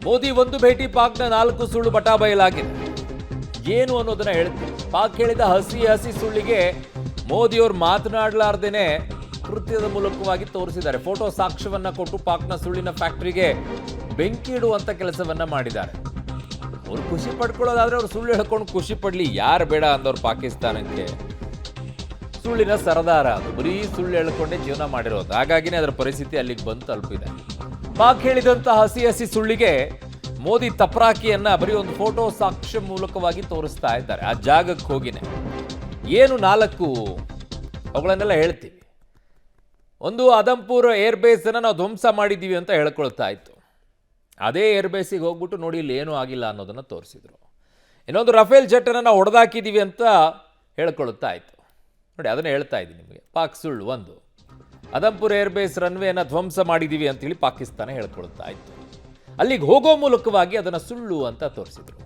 ಮೋದಿ ಒಂದು ಭೇಟಿ ಪಾಕ್ನ 4 ಸುಳ್ಳು ಬಟಾಬಯಲಾಗಿದೆ. ಏನು ಅನ್ನೋದನ್ನ ಹೇಳ್ತೀನಿ. ಪಾಕ್ ಹೇಳಿದ ಹಸಿ ಸುಳ್ಳಿಗೆ ಮೋದಿಯವರು ಮಾತನಾಡಲಾರ್ದೇನೆ ಕೃತ್ಯದ ಮೂಲಕವಾಗಿ ತೋರಿಸಿದ್ದಾರೆ. ಫೋಟೋ ಸಾಕ್ಷ್ಯವನ್ನ ಕೊಟ್ಟು ಪಾಕ್ನ ಸುಳ್ಳಿನ ಫ್ಯಾಕ್ಟರಿಗೆ ಬೆಂಕಿ ಇಡುವಂತ ಕೆಲಸವನ್ನ ಮಾಡಿದ್ದಾರೆ. ಅವ್ರು ಖುಷಿ ಪಡ್ಕೊಳ್ಳೋದಾದ್ರೆ ಅವ್ರು ಸುಳ್ಳು ಹೇಳ್ಕೊಂಡು ಖುಷಿ ಪಡ್ಲಿ, ಯಾರು ಬೇಡ ಅಂದವ್ರು ಪಾಕಿಸ್ತಾನಕ್ಕೆ. ಸುಳ್ಳಿನ ಸರದಾರ ಅದು, ಬರೀ ಸುಳ್ಳು ಹೇಳ್ಕೊಂಡೇ ಜೀವನ ಮಾಡಿರೋದು. ಹಾಗಾಗಿನೇ ಅದರ ಪರಿಸ್ಥಿತಿ ಅಲ್ಲಿಗೆ ಬಂದು ತಲುಪಿದೆ. ಪಾಕ್ ಹೇಳಿದಂತ ಹಸಿ ಸುಳ್ಳಿಗೆ ಮೋದಿ ತಪರಾಕಿಯನ್ನ ಬರೀ ಒಂದು ಫೋಟೋ ಸಾಕ್ಷ್ಯ ಮೂಲಕವಾಗಿ ತೋರಿಸ್ತಾ ಇದ್ದಾರೆ. ಆ ಜಾಗಕ್ಕೆ ಹೋಗಿನೇ ಏನು 4 ಅವುಗಳನ್ನೆಲ್ಲ ಹೇಳ್ತೀವಿ. ಒಂದು ಅದಂಪುರ್ ಏರ್ಬೇಸ್ ಅನ್ನ ನಾವು ಧ್ವಂಸ ಮಾಡಿದ್ದೀವಿ ಅಂತ ಹೇಳ್ಕೊಳ್ತಾ ಇತ್ತು. ಅದೇ ಏರ್ಬೇಸಿಗೆ ಹೋಗ್ಬಿಟ್ಟು ನೋಡಿ ಇಲ್ಲಿ ಏನೂ ಆಗಿಲ್ಲ ಅನ್ನೋದನ್ನ ತೋರಿಸಿದ್ರು. ಇನ್ನೊಂದು ರಫೇಲ್ ಜೆಟ್ ಅನ್ನ ನಾವು ಹೊಡೆದಾಕಿದ್ದೀವಿ ಅಂತ ಹೇಳ್ಕೊಳ್ತಾ ಇತ್ತು. ನೋಡಿ ಅದನ್ನ ಹೇಳ್ತಾ ಇದ್ದೀನಿ ನಿಮಗೆ. ಪಾಕ್ ಸುಳ್ಳು ಒಂದು, ಅದಂಪುರ್ ಏರ್ಬೇಸ್ ರನ್ವೇನ ಧ್ವಂಸ ಮಾಡಿದ್ದೀವಿ ಅಂತೇಳಿ ಪಾಕಿಸ್ತಾನ ಹೇಳ್ಕೊಳ್ತಾ ಇತ್ತು. ಅಲ್ಲಿಗೆ ಹೋಗೋ ಮೂಲಕವಾಗಿ ಅದನ್ನು ಸುಳ್ಳು ಅಂತ ತೋರಿಸಿದ್ರು.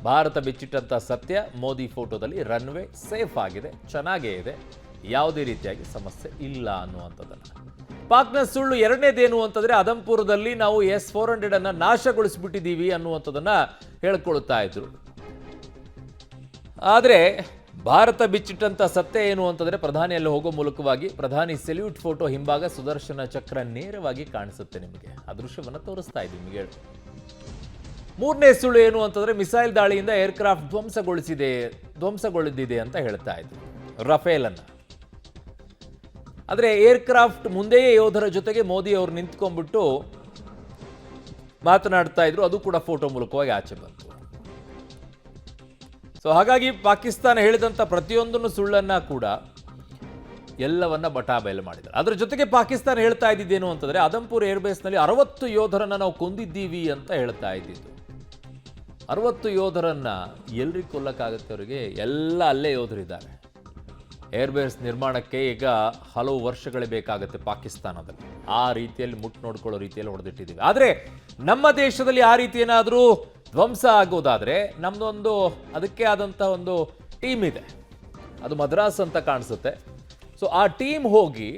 ಭಾರತ ಬಿಚ್ಚಿಟ್ಟಂಥ ಸತ್ಯ, ಮೋದಿ ಫೋಟೋದಲ್ಲಿ ರನ್ವೇ ಸೇಫ್ ಆಗಿದೆ, ಚೆನ್ನಾಗೇ ಇದೆ, ಯಾವುದೇ ರೀತಿಯಾಗಿ ಸಮಸ್ಯೆ ಇಲ್ಲ ಅನ್ನುವಂಥದ್ದನ್ನು. ಪಾಕ್ನ ಸುಳ್ಳು ಎರಡನೇದೇನು ಅಂತಂದರೆ ಅದಂಪುರದಲ್ಲಿ ನಾವು S-400 ಅನ್ನು ನಾಶಗೊಳಿಸಿಬಿಟ್ಟಿದ್ದೀವಿ ಅನ್ನುವಂಥದ್ದನ್ನು ಹೇಳ್ಕೊಳ್ತಾ ಇದ್ರು. ಆದರೆ ಭಾರತ ಬಿಚ್ಚಿಟ್ಟಂಥ ಸತ್ಯ ಏನು ಅಂತಂದರೆ ಪ್ರಧಾನಿಯಲ್ಲಿ ಹೋಗೋ ಮೂಲಕವಾಗಿ ಪ್ರಧಾನಿ ಸೆಲ್ಯೂಟ್ ಫೋಟೋ ಹಿಂಭಾಗ ಸುದರ್ಶನ ಚಕ್ರ ನೇರವಾಗಿ ಕಾಣಿಸುತ್ತೆ. ನಿಮಗೆ ಆ ದೃಶ್ಯವನ್ನು ತೋರಿಸ್ತಾ ಇದ್ದೀನಿ ನಿಮಗೆ. ಮೂರನೇ ಸುಳ್ಳು ಏನು ಅಂತಂದರೆ ಮಿಸೈಲ್ ದಾಳಿಯಿಂದ ಏರ್ಕ್ರಾಫ್ಟ್ ಧ್ವಂಸಗೊಳಿದಿದೆ ಅಂತ ಹೇಳ್ತಾ ಇದ್ರು ರಫೇಲ್ ಅನ್ನ. ಆದರೆ ಏರ್ಕ್ರಾಫ್ಟ್ ಮುಂದೆಯೇ ಯೋಧರ ಜೊತೆಗೆ ಮೋದಿ ಅವರು ನಿಂತ್ಕೊಂಡ್ಬಿಟ್ಟು ಮಾತನಾಡ್ತಾ ಇದ್ರು. ಅದು ಕೂಡ ಫೋಟೋ ಮೂಲಕವಾಗಿ ಆಚೆ ಬಂತು. ಸೊ ಹಾಗಾಗಿ ಪಾಕಿಸ್ತಾನ ಹೇಳಿದಂಥ ಪ್ರತಿಯೊಂದನ್ನು ಸುಳ್ಳನ್ನ ಕೂಡ ಎಲ್ಲವನ್ನ ಬಟಾಬಯಲು ಮಾಡಿದ್ದಾರೆ. ಅದರ ಜೊತೆಗೆ ಪಾಕಿಸ್ತಾನ ಹೇಳ್ತಾ ಇದ್ದಿದ್ದೇನು ಅಂತಂದ್ರೆ ಅದಂಪುರ್ ಏರ್ಬೇಸ್ನಲ್ಲಿ 60 ಯೋಧರನ್ನ ನಾವು ಕೊಂದಿದ್ದೀವಿ ಅಂತ ಹೇಳ್ತಾ ಇದ್ದಿದ್ದು. 60 ಯೋಧರನ್ನ ಎಲ್ರಿಗೂ ಕೊಲ್ಲಕ್ಕಾಗುತ್ತೆ ಅವರಿಗೆ? ಎಲ್ಲ ಅಲ್ಲೇ ಯೋಧರಿದ್ದಾರೆ. ಏರ್ಬೇಸ್ ನಿರ್ಮಾಣಕ್ಕೆ ಈಗ ಹಲವು ವರ್ಷಗಳೇ ಬೇಕಾಗುತ್ತೆ ಪಾಕಿಸ್ತಾನದಲ್ಲಿ. ಆ ರೀತಿಯಲ್ಲಿ ಮುಟ್ಟು ನೋಡ್ಕೊಳ್ಳೋ ರೀತಿಯಲ್ಲಿ ಹೊಡೆದಿಟ್ಟಿದ್ದೀವಿ. ಆದರೆ ನಮ್ಮ ದೇಶದಲ್ಲಿ ಆ ರೀತಿ ಏನಾದರೂ ಧ್ವಂಸ ಆಗೋದಾದರೆ ನಮ್ಮದೊಂದು ಅದಕ್ಕೆ ಆದಂಥ ಒಂದು ಟೀಮ್ ಇದೆ. ಅದು ಮದ್ರಾಸ್ ಅಂತ ಕಾಣಿಸುತ್ತೆ. ಸೊ ಆ ಟೀಮ್ ಹೋಗಿ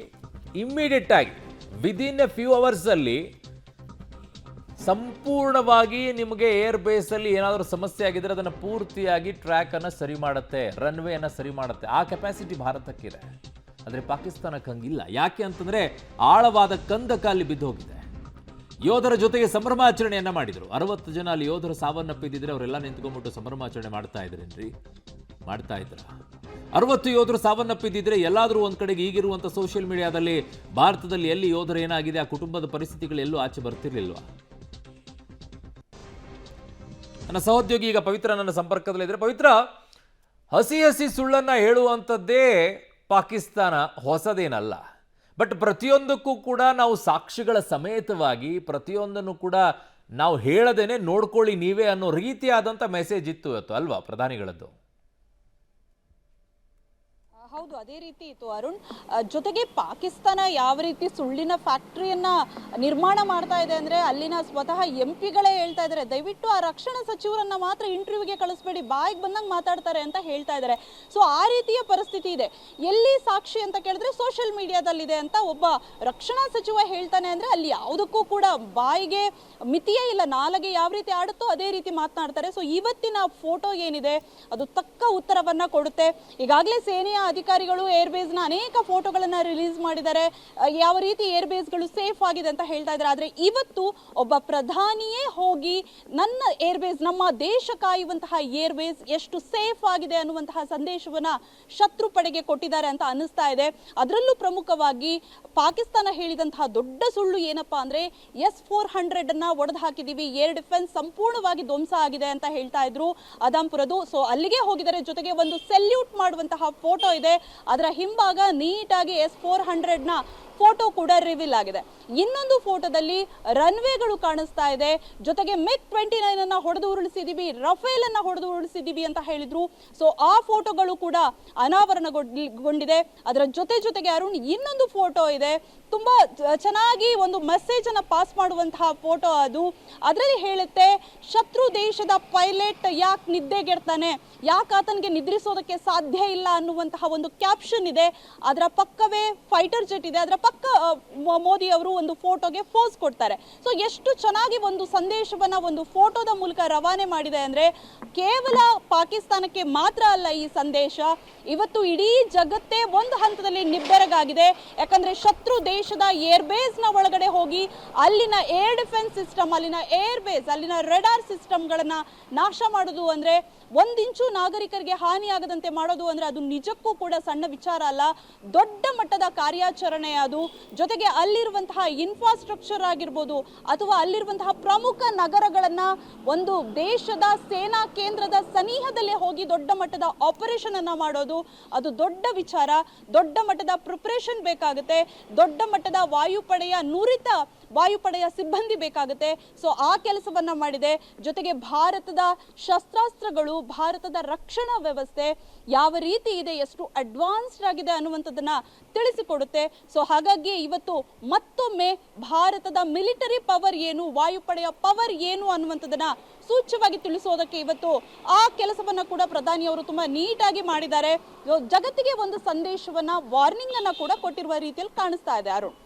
ಇಮ್ಮಿಡಿಯೇಟ್ ಆಗಿ ವಿದಿನ್ ಎ ಫ್ಯೂ ಅವರ್ಸಲ್ಲಿ ಸಂಪೂರ್ಣವಾಗಿ ನಿಮಗೆ ಏರ್ ಬೇಸಲ್ಲಿ ಏನಾದರೂ ಸಮಸ್ಯೆ ಆಗಿದ್ರೆ ಅದನ್ನು ಪೂರ್ತಿಯಾಗಿ ಟ್ರ್ಯಾಕನ್ನು ಸರಿ ಮಾಡುತ್ತೆ, ರನ್ವೇಯನ್ನು ಸರಿ ಮಾಡುತ್ತೆ. ಆ ಕೆಪಾಸಿಟಿ ಭಾರತಕ್ಕಿದೆ. ಆದರೆ ಪಾಕಿಸ್ತಾನಕ್ಕೆ ಹಂಗಿಲ್ಲ. ಯಾಕೆ ಅಂತಂದರೆ ಆಳವಾದ ಕಂದಕ ಅಲ್ಲಿ ಬಿದ್ದು ಹೋಗಿದೆ. ಯೋಧರ ಜೊತೆಗೆ ಸಂಭ್ರಮಾಚರಣೆಯನ್ನ ಮಾಡಿದರು. 60 ಜನ ಅಲ್ಲಿ ಯೋಧರು ಸಾವನ್ನಪ್ಪಿದ್ದಿದ್ರೆ ಅವರೆಲ್ಲ ನಿಂತ್ಕೊಂಡ್ಬಿಟ್ಟು ಸಂಭ್ರಮಾಚರಣೆ ಮಾಡ್ತಾ ಇದ್ರೇನ್ರಿ? ಮಾಡ್ತಾ ಇದ್ರ? 60 ಯೋಧರು ಸಾವನ್ನಪ್ಪಿದ್ದಿದ್ರೆ ಎಲ್ಲಾದರೂ ಒಂದ್ ಕಡೆಗೆ ಈಗಿರುವಂಥ ಸೋಷಿಯಲ್ ಮೀಡಿಯಾದಲ್ಲಿ ಭಾರತದಲ್ಲಿ ಎಲ್ಲಿ ಯೋಧರು ಏನಾಗಿದೆ ಆ ಕುಟುಂಬದ ಪರಿಸ್ಥಿತಿಗಳು ಎಲ್ಲೂ ಆಚೆ ಬರ್ತಿರ್ಲಿಲ್ವಾ? ನನ್ನ ಸಹೋದ್ಯೋಗಿ ಈಗ ಪವಿತ್ರ ನನ್ನ ಸಂಪರ್ಕದಲ್ಲಿದ್ದರೆ. ಪವಿತ್ರ, ಹಸಿ ಸುಳ್ಳನ್ನ ಹೇಳುವಂಥದ್ದೇ ಪಾಕಿಸ್ತಾನ ಹೊಸದೇನಲ್ಲ. ಬಟ್ ಪ್ರತಿಯೊಂದಕ್ಕೂ ಕೂಡ ನಾವು ಸಾಕ್ಷಿಗಳ ಸಮೇತವಾಗಿ ಪ್ರತಿಯೊಂದನ್ನು ಕೂಡ ನಾವು ಹೇಳದೇನೆ ನೋಡ್ಕೊಳ್ಳಿ ನೀವೇ ಅನ್ನೋ ರೀತಿಯಾದಂಥ ಮೆಸೇಜ್ ಇತ್ತು ಇವತ್ತು ಅಲ್ವಾ ಪ್ರಧಾನಿಗಳದ್ದು? ಹೌದು, ಅದೇ ರೀತಿ ಇತ್ತು ಅರುಣ್. ಜೊತೆಗೆ ಪಾಕಿಸ್ತಾನ ಯಾವ ರೀತಿ ಸುಳ್ಳಿನ ಫ್ಯಾಕ್ಟರಿಯನ್ನ ನಿರ್ಮಾಣ ಮಾಡ್ತಾ ಇದೆ ಅಂದ್ರೆ ಅಲ್ಲಿನ ಸ್ವತಃ MP-ಗಳೇ ಹೇಳ್ತಾ ಇದ್ದಾರೆ, ದಯವಿಟ್ಟು ಆ ರಕ್ಷಣಾ ಸಚಿವರನ್ನ ಮಾತ್ರ ಇಂಟರ್ವ್ಯೂಗೆ ಕಳಿಸ್ಬೇಡಿ, ಬಾಯಿಗೆ ಬಂದಂಗೆ ಮಾತಾಡ್ತಾರೆ ಅಂತ ಹೇಳ್ತಾ ಇದ್ದಾರೆ. ಸೊ ಆ ರೀತಿಯ ಪರಿಸ್ಥಿತಿ ಇದೆ. ಎಲ್ಲಿ ಸಾಕ್ಷಿ ಅಂತ ಕೇಳಿದ್ರೆ ಸೋಷಿಯಲ್ ಮೀಡಿಯಾದಲ್ಲಿದೆ ಅಂತ ಒಬ್ಬ ರಕ್ಷಣಾ ಸಚಿವ ಹೇಳ್ತಾನೆ ಅಂದ್ರೆ ಅಲ್ಲಿ ಯಾವುದಕ್ಕೂ ಕೂಡ ಬಾಯಿಗೆ ಮಿತಿಯೇ ಇಲ್ಲ. ನಾಲಿಗೆ ಯಾವ ರೀತಿ ಆಡುತ್ತೋ ಅದೇ ರೀತಿ ಮಾತನಾಡ್ತಾರೆ. ಸೊ ಇವತ್ತಿನ ಫೋಟೋ ಏನಿದೆ ಅದು ತಕ್ಕ ಉತ್ತರವನ್ನ ಕೊಡುತ್ತೆ. ಈಗಾಗಲೇ ಸೇನೆಯ ಅಧಿಕಾರಿಗಳು ಏರ್ಬೇಸ್ನ ಅನೇಕ ಫೋಟೋಗಳನ್ನ ರಿಲೀಸ್ ಮಾಡಿದ್ದಾರೆ, ಯಾವ ರೀತಿ ಏರ್ಬೇಸ್ಗಳು ಸೇಫ್ ಆಗಿದೆ ಅಂತ ಹೇಳ್ತಾ ಇದ್ದಾರೆ. ಆದರೆ ಇವತ್ತು ಒಬ್ಬ ಪ್ರಧಾನಿಯೇ ಹೋಗಿ ನನ್ನ ಏರ್ಬೇಸ್, ನಮ್ಮ ದೇಶ ಕಾಯುವಂತಹ ಏರ್ಬೇಸ್ ಎಷ್ಟು ಸೇಫ್ ಆಗಿದೆ ಅನ್ನುವಂತಹ ಸಂದೇಶವನ್ನ ಶತ್ರು ಪಡೆಗೆ ಕೊಟ್ಟಿದ್ದಾರೆ ಅಂತ ಅನ್ನಿಸ್ತಾ ಇದೆ. ಅದರಲ್ಲೂ ಪ್ರಮುಖವಾಗಿ ಪಾಕಿಸ್ತಾನ ಹೇಳಿದಂತಹ ದೊಡ್ಡ ಸುಳ್ಳು ಏನಪ್ಪಾ ಅಂದ್ರೆ S-400 ಅನ್ನ ಒಡೆದು ಹಾಕಿದೀವಿ, ಏರ್ ಡಿಫೆನ್ಸ್ ಸಂಪೂರ್ಣವಾಗಿ ಧ್ವಂಸ ಆಗಿದೆ ಅಂತ ಹೇಳ್ತಾ ಇದ್ರು ಅದಂಪುರದು. ಸೊ ಅಲ್ಲಿಗೆ ಹೋಗಿದ್ದಾರೆ. ಜೊತೆಗೆ ಒಂದು ಸೆಲ್ಯೂಟ್ ಮಾಡುವಂತಹ ಫೋಟೋ ಇದೆ. ಅದರ ಹಿಂಭಾಗ ನೀಟಾಗಿ S-400 ನ ಫೋಟೋ ಕೂಡ ರಿವೀಲ್ ಆಗಿದೆ. ಇನ್ನೊಂದು ಫೋಟೋದಲ್ಲಿ ರನ್ವೇಗಳು ಕಾಣಿಸ್ತಾ ಇದೆ. ಜೊತೆಗೆ MiG-29 ಅನ್ನ ಹೊಡೆದು ಉರುಳಿಸಿದೀವಿ, ರಫೇಲ್ ಅನ್ನ ಹೊಡೆದು ಉರುಳಿಸಿದೀವಿ ಅಂತ ಹೇಳಿದ್ರು. ಸೊ ಆ ಫೋಟೋಗಳು ಕೂಡ ಅನಾವರಣಗೊಂಡಿದೆ. ಅದರ ಜೊತೆಗೆ ಅರುಣ್ ಇನ್ನೊಂದು ಫೋಟೋ ಇದೆ, ತುಂಬಾ ಚೆನ್ನಾಗಿ ಒಂದು ಮೆಸೇಜ್ ಅನ್ನ ಪಾಸ್ ಮಾಡುವಂತಹ ಫೋಟೋ ಅದು. ಅದರಲ್ಲಿ ಹೇಳುತ್ತೆ, ಶತ್ರು ದೇಶದ ಪೈಲಟ್ ಯಾಕೆ ನಿದ್ದೆಗೆಡ್ತಾನೆ, ಯಾಕೆ ಆತನಿಗೆ ನಿದ್ರಿಸೋದಕ್ಕೆ ಸಾಧ್ಯ ಇಲ್ಲ ಅನ್ನುವಂತಹ ಒಂದು ಕ್ಯಾಪ್ಷನ್ ಇದೆ. ಅದರ ಪಕ್ಕವೇ ಫೈಟರ್ ಜೆಟ್ ಇದೆ, ಅದರ ಪಕ್ಕ ಮೋದಿ ಅವರು ಒಂದು ಫೋಟೋಗೆ ಪೋಸ್ ಕೊಡ್ತಾರೆ. ಸೊ ಎಷ್ಟು ಚೆನ್ನಾಗಿ ಒಂದು ಸಂದೇಶವನ್ನ ಒಂದು ಫೋಟೋದ ಮೂಲಕ ರವಾನೆ ಮಾಡಿದೆ ಅಂದ್ರೆ ಕೇವಲ ಪಾಕಿಸ್ತಾನಕ್ಕೆ ಮಾತ್ರ ಅಲ್ಲ ಈ ಸಂದೇಶ, ಇವತ್ತು ಇಡೀ ಜಗತ್ತೇ ಒಂದು ಹಂತದಲ್ಲಿ ನಿಬ್ಬೆರಗಾಗಿದೆ. ಯಾಕಂದ್ರೆ ಶತ್ರು ದೇಶದ ಏರ್ ಬೇಸ್ ನ ಒಳಗಡೆ ಹೋಗಿ ಅಲ್ಲಿನ ಏರ್ ಡಿಫೆನ್ಸ್ ಸಿಸ್ಟಮ್, ಅಲ್ಲಿನ ಏರ್ ಬೇಸ್, ಅಲ್ಲಿನ ರೆಡಾರ್ ಸಿಸ್ಟಮ್ಗಳನ್ನ ನಾಶ ಮಾಡೋದು ಅಂದ್ರೆ, ಒಂದಿಂಚು ನಾಗರಿಕರಿಗೆ ಹಾನಿಯಾಗದಂತೆ ಮಾಡೋದು ಅಂದ್ರೆ ಅದು ನಿಜಕ್ಕೂ ಕೂಡ ಸಣ್ಣ ವಿಚಾರ ಅಲ್ಲ, ದೊಡ್ಡ ಮಟ್ಟದ ಕಾರ್ಯಾಚರಣೆ ಅದು. ಜೊತೆಗೆ ಅಲ್ಲಿರುವಂತಹ ಇನ್ಫ್ರಾಸ್ಟ್ರಕ್ಚರ್ ಆಗಿರ್ಬೋದು ಅಥವಾ ಅಲ್ಲಿರುವಂತಹ ಪ್ರಮುಖ ನಗರಗಳನ್ನ ಒಂದು ದೇಶದ ಸೇನಾ ಕೇಂದ್ರದ ಸನಿಹದಲ್ಲೇ ಹೋಗಿ ದೊಡ್ಡ ಮಟ್ಟದ ಆಪರೇಷನ್ ಅನ್ನ ಮಾಡೋದು ಅದು ದೊಡ್ಡ ವಿಚಾರ. ದೊಡ್ಡ ಮಟ್ಟದ ಪ್ರಿಪರೇಷನ್ ಬೇಕಾಗುತ್ತೆ, ದೊಡ್ಡ ಮಟ್ಟದ ವಾಯುಪಡೆಯ ನುರಿತ ವಾಯುಪಡೆಯ ಸಿಬ್ಬಂದಿ ಬೇಕಾಗುತ್ತೆ. ಸೊ ಆ ಕೆಲಸವನ್ನ ಮಾಡಿದೆ. ಜೊತೆಗೆ ಭಾರತದ ಶಸ್ತ್ರಾಸ್ತ್ರಗಳು, ಭಾರತದ ರಕ್ಷಣಾ ವ್ಯವಸ್ಥೆ ಯಾವ ರೀತಿ ಇದೆ, ಎಷ್ಟು ಅಡ್ವಾನ್ಸ್ಡ್ ಆಗಿದೆ ಅನ್ನುವಂಥದ್ದನ್ನ ತಿಳಿಸಿಕೊಡುತ್ತೆ. ಸೊ ಹಾಗಾಗಿ ಇವತ್ತು ಮತ್ತೊಮ್ಮೆ ಭಾರತದ ಮಿಲಿಟರಿ ಪವರ್ ಏನು, ವಾಯುಪಡೆಯ ಪವರ್ ಏನು ಅನ್ನುವಂಥದ್ದನ್ನ ಸೂಚ್ಯವಾಗಿ ತಿಳಿಸೋದಕ್ಕೆ ಇವತ್ತು ಆ ಕೆಲಸವನ್ನ ಕೂಡ ಪ್ರಧಾನಿಯವರು ತುಂಬಾ ನೀಟಾಗಿ ಮಾಡಿದ್ದಾರೆ. ಜಗತ್ತಿಗೆ ಒಂದು ಸಂದೇಶವನ್ನ, ವಾರ್ನಿಂಗ್ ಅನ್ನ ಕೂಡ ಕೊಟ್ಟಿರುವ ರೀತಿಯಲ್ಲಿ ಕಾಣಿಸ್ತಾ ಇದೆ ಅರುಣ್.